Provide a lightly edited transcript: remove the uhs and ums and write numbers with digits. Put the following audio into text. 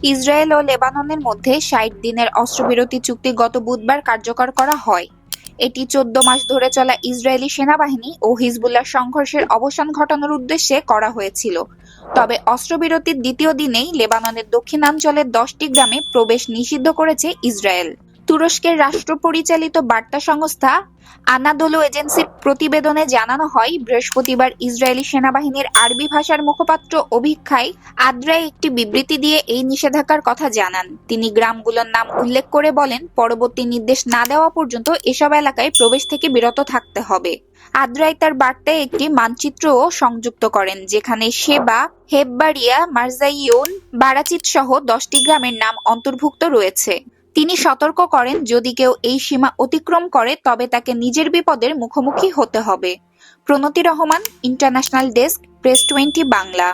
Israel ও লেবাননের মধ্যে ৬০ দিনের অস্ত্রবিরতি চুক্তি গত বুধবার কার্যকর করা হয়। এটি ১৪ মাস ধরে চলা ইসরায়েলি সেনাবাহিনী ও হিজবুল্লাহর সংঘর্ষের অবসান ঘটানোর উদ্দেশ্যে করা হয়েছিল। তবে অস্ত্রবিরতির দ্বিতীয় দিনেই লেবাননের দক্ষিণাঞ্চলের ১০টি গ্রামে প্রবেশ নিষিদ্ধ করেছে ইসরায়েল। তুরস্কের রাষ্ট্র পরিচালিত বার্তা সংস্থা আনাদোলু এজেন্সির প্রতিবেদনে জানানো হয়, বৃহস্পতিবার ইসরায়েলি সেনাবাহিনীর আরবি ভাষার মুখপাত্র অভিক্ষাই আদ্রাই একটি বিবৃতি দিয়ে এই নিষেধাজ্ঞার কথা জানান। তিনি গ্রামগুলোর নাম উল্লেখ করে বলেন, পরবর্তী নির্দেশ না দেওয়া পর্যন্ত এসব এলাকায় প্রবেশ থেকে বিরত থাকতে হবে। আদ্রাই তার বার্তায় একটি মানচিত্রও সংযুক্ত করেন, যেখানে শেবা, হেববাড়িয়া, মারজাইয়ুন, বারাচিত সহ ১০টি গ্রামের নাম অন্তর্ভুক্ত রয়েছে। তিনি সতর্ক করেন, যদি কেউ এই সীমা অতিক্রম করে তবে তাকে নিজের বিপদের মুখোমুখি হতে হবে। Pranati Rahman, international desk, press 20 Bangla.